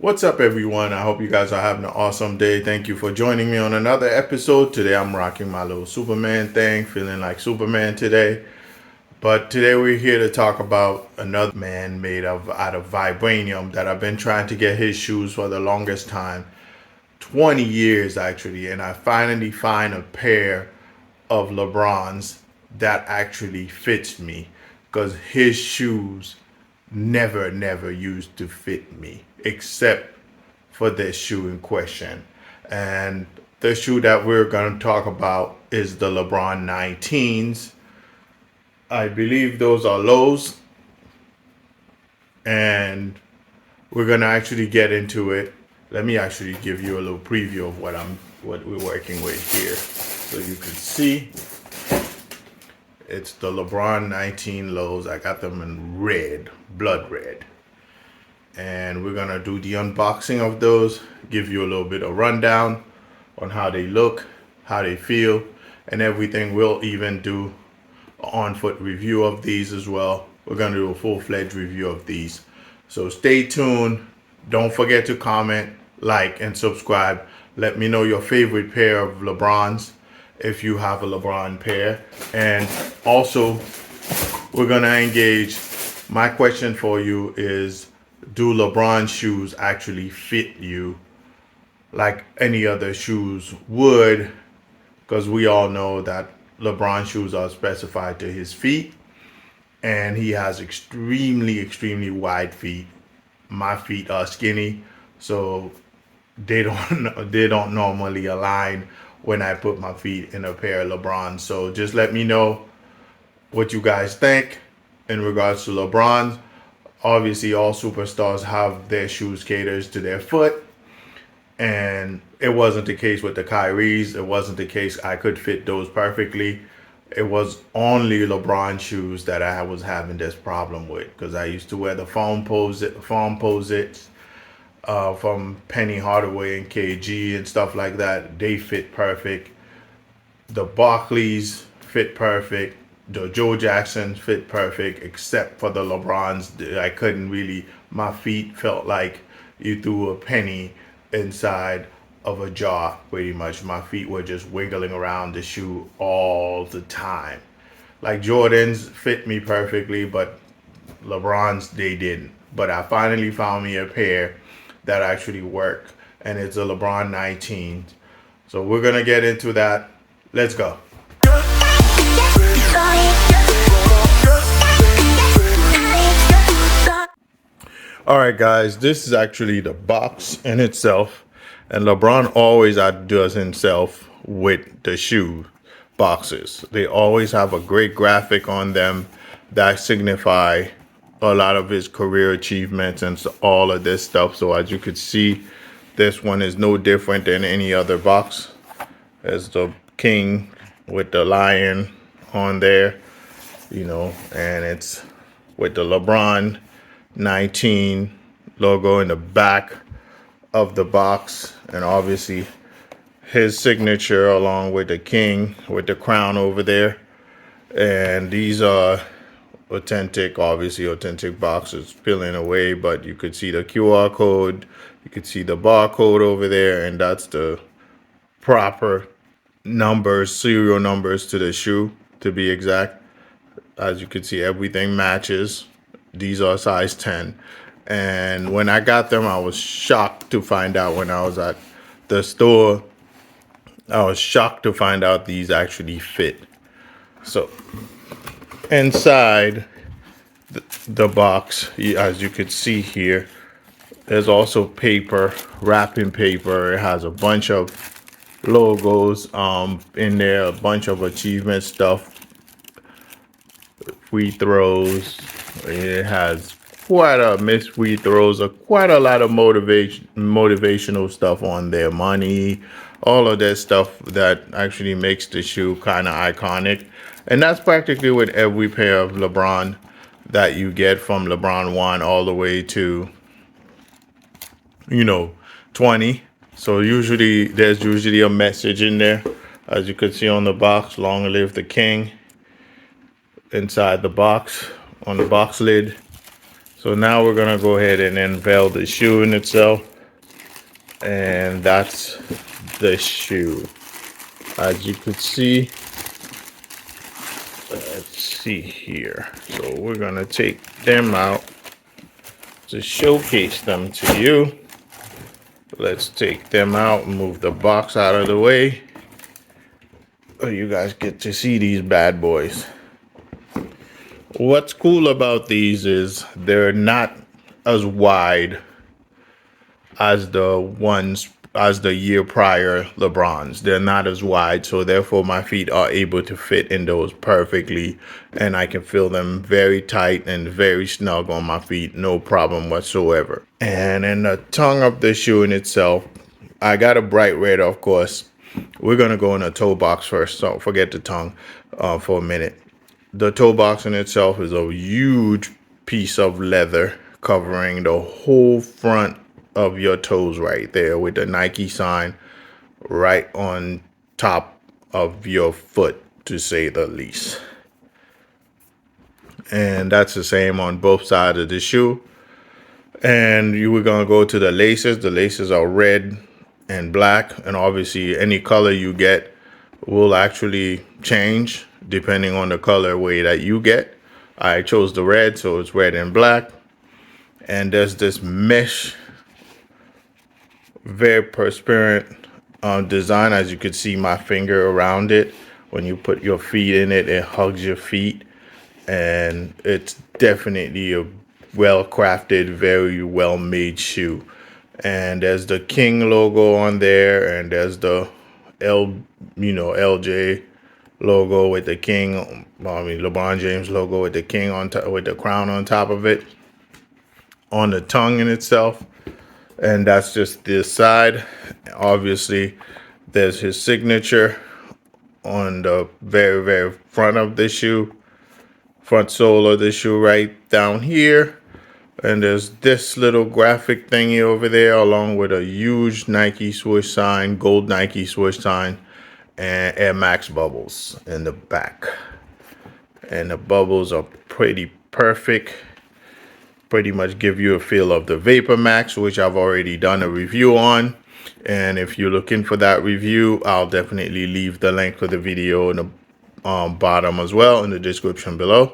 What's up, everyone? I hope you guys are having an awesome day. Thank you for joining me on another episode. Today, I'm rocking my little Superman thing, feeling like Superman today. But today, we're here to talk about another man made of out of vibranium that I've been trying to get his shoes for the longest time, 20 years actually, and I finally find a pair of LeBron's that actually fits me because his shoes never used to fit me except for this shoe in question. And the shoe that we're going to talk about is the LeBron 19s. I believe those are lows, and we're going to actually get into it. Let me actually give you a little preview of what we're working with here so you can see. It's the LeBron 19 lows. I got them in red, blood red. And we're gonna do the unboxing of those, give you a little bit of rundown on how they look, how they feel, and everything. We'll even do an on-foot review of these as well. We're gonna do a full-fledged review of these. So stay tuned. Don't forget to comment, like, and subscribe. Let me know your favorite pair of LeBrons if you have a LeBron pair. And also, we're gonna engage. My question for you is, do LeBron shoes actually fit you like any other shoes would? Because we all know that LeBron shoes are specified to his feet, and he has extremely wide feet. My feet are skinny, so they don't normally align when I put my feet in a pair of LeBron. So just let me know what you guys think in regards to LeBron. Obviously, all superstars have their shoes caters to their foot, and it wasn't the case with the Kyries. It wasn't the case I could fit those perfectly. It was only LeBron shoes that I was having this problem with, because I used to wear the foam posits from Penny Hardaway and KG and stuff like that. They fit perfect. The Barclays fit perfect. The Joe Jacksons fit perfect, except for the LeBrons. I couldn't really, my feet felt like you threw a penny inside of a jar, pretty much. My feet were just wiggling around the shoe all the time. Like Jordans fit me perfectly, but LeBrons, they didn't. But I finally found me a pair that actually work, and it's a LeBron 19. So we're gonna get into that. Let's go. All right, guys, this is actually the box in itself, and LeBron always outdoes himself with the shoe boxes. They always have a great graphic on them that signify a lot of his career achievements and all of this stuff. So as you could see, this one is no different than any other box. There's the king with the lion on there, and it's with the LeBron 19 logo in the back of the box, and obviously his signature along with the king with the crown over there. And these are authentic boxes peeling away, but you could see the QR code, you could see the barcode over there, and that's the proper numbers, serial numbers to the shoe, to be exact. As you can see, everything matches. These are size 10. And when I got them, I was shocked to find out, when I was at the store, I was shocked to find out these actually fit. So inside the box, as you could see here, there's also paper, wrapping paper. It has a bunch of logos in there, a bunch of achievement stuff, free throws. It has quite a missed free throws, quite a lot of motivational stuff on there, money, all of that stuff that actually makes the shoe kind of iconic. And that's practically with every pair of LeBron that you get, from LeBron 1 all the way to 20. So there's usually a message in there, as you can see on the box: long live the king, inside the box on the box lid. So now we're gonna go ahead and unveil the shoe in itself. And that's the shoe. As you could see, let's see here. So we're gonna take them out to showcase them to you. Let's take them out and move the box out of the way so you guys get to see these bad boys. What's cool about these is they're not as wide as the year prior LeBrons. They're not as wide, so therefore my feet are able to fit in those perfectly, and I can feel them very tight and very snug on my feet, no problem whatsoever. And in the tongue of the shoe in itself, I got a bright red, of course. We're gonna go in the toe box first, so forget the tongue for a minute. The toe box in itself is a huge piece of leather covering the whole front of your toes right there, with the Nike sign right on top of your foot, to say the least. And that's the same on both sides of the shoe. And you were gonna go to the laces. The laces are red and black, and obviously any color you get will actually change depending on the colorway that you get. I chose the red, so it's red and black. And there's this mesh, very transparent design. As you can see my finger around it. When you put your feet in it, it hugs your feet. And it's definitely a well crafted, very well made shoe. And there's the King logo on there, and there's the LJ logo with the King. I mean, LeBron James logo with the King on top, with the crown on top of it, on the tongue in itself. And that's just this side. Obviously, there's his signature on the very, very front of the shoe, front sole of the shoe right down here. And there's this little graphic thingy over there, along with a huge Nike swoosh sign, gold Nike swoosh sign, and Air Max bubbles in the back. And the bubbles are pretty perfect. Pretty much give you a feel of the Vapor Max, which I've already done a review on. And if you're looking for that review, I'll definitely leave the link for the video in the bottom as well, in the description below.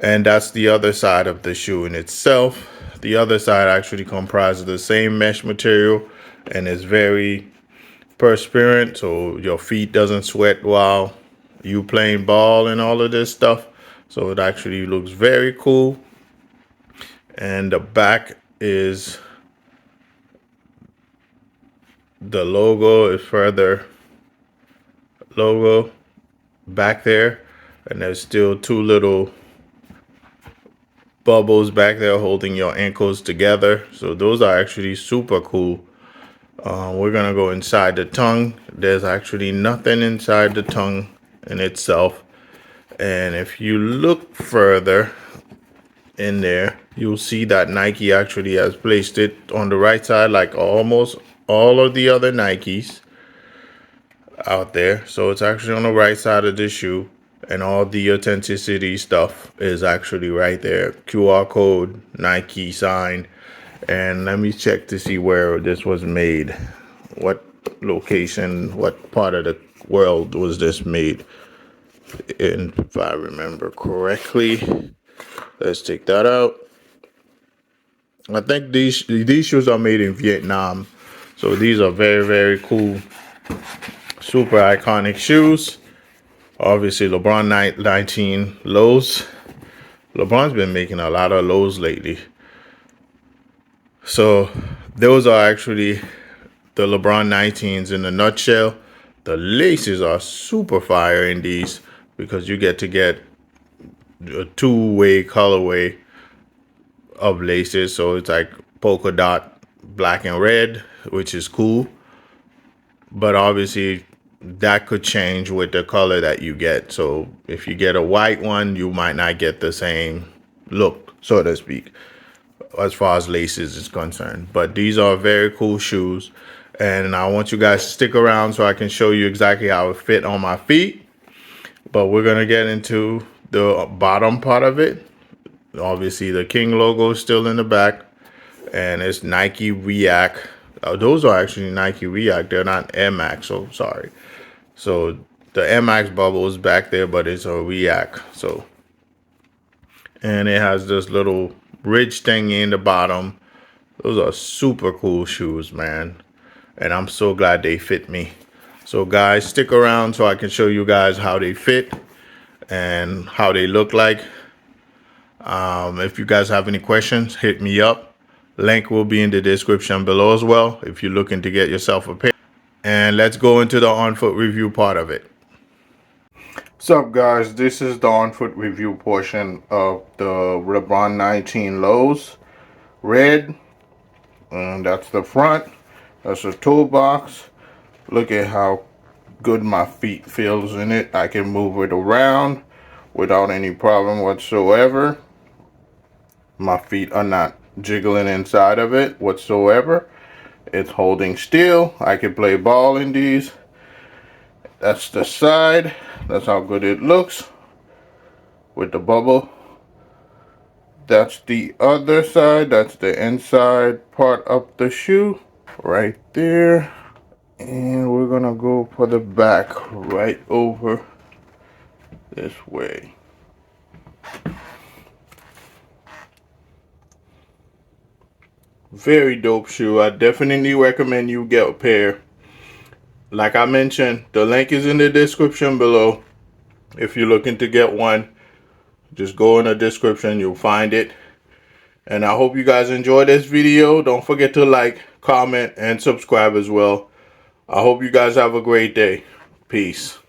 And that's the other side of the shoe in itself. The other side actually comprises the same mesh material and is very perspirant, so your feet doesn't sweat while you playing ball and all of this stuff. So it actually looks very cool. And the back is the logo is further logo back there, and there's still two little bubbles back there holding your ankles together. So those are actually super cool. We're gonna go inside the tongue. There's actually nothing inside the tongue in itself, and if you look further in there, you'll see that Nike actually has placed it on the right side, like almost all of the other Nikes out there. So it's actually on the right side of the shoe, and all the authenticity stuff is actually right there. QR code, Nike sign. And let me check to see where this was made. What location, what part of the world was this made in, if I remember correctly. Let's take that out. I think these shoes are made in Vietnam. So these are very, very cool, super iconic shoes. Obviously, LeBron 19 lows. LeBron's been making a lot of lows lately. So those are actually the LeBron 19s in a nutshell. The laces are super fire in these because you get a two-way colorway of laces. So it's like polka dot black and red, which is cool. But obviously that could change with the color that you get. So if you get a white one, you might not get the same look, so to speak, as far as laces is concerned. But these are very cool shoes, and I want you guys to stick around so I can show you exactly how it fit on my feet. But we're gonna get into the bottom part of it. Obviously the King logo is still in the back, and it's Nike React Those are actually Nike React. They're not Air Max. So sorry. So the Air Max bubble is back there, but it's a React. So, and it has this little ridge thing in the bottom. Those are super cool shoes, man. And I'm so glad they fit me. So guys, stick around so I can show you guys how they fit and how they look like. If you guys have any questions, hit me up. Link will be in the description below as well if you're looking to get yourself a pair. And let's go into the on-foot review part of it. What's up, guys? This is the on-foot review portion of the LeBron 19 lows. Red, and that's the front. That's the toolbox. Look at how good my feet feels in it. I can move it around without any problem whatsoever. My feet are not jiggling inside of it whatsoever. It's holding still. I can play ball in these. That's the side. That's how good it looks with the bubble. That's the other side. That's the inside part of the shoe right there. And we're gonna go for the back right over this way. Very dope shoe. I definitely recommend you get a pair. Like I mentioned, the link is in the description below. If you're looking to get one, just go in the description, you'll find it. And I hope you guys enjoyed this video. Don't forget to like, comment, and subscribe as well. I hope you guys have a great day. Peace.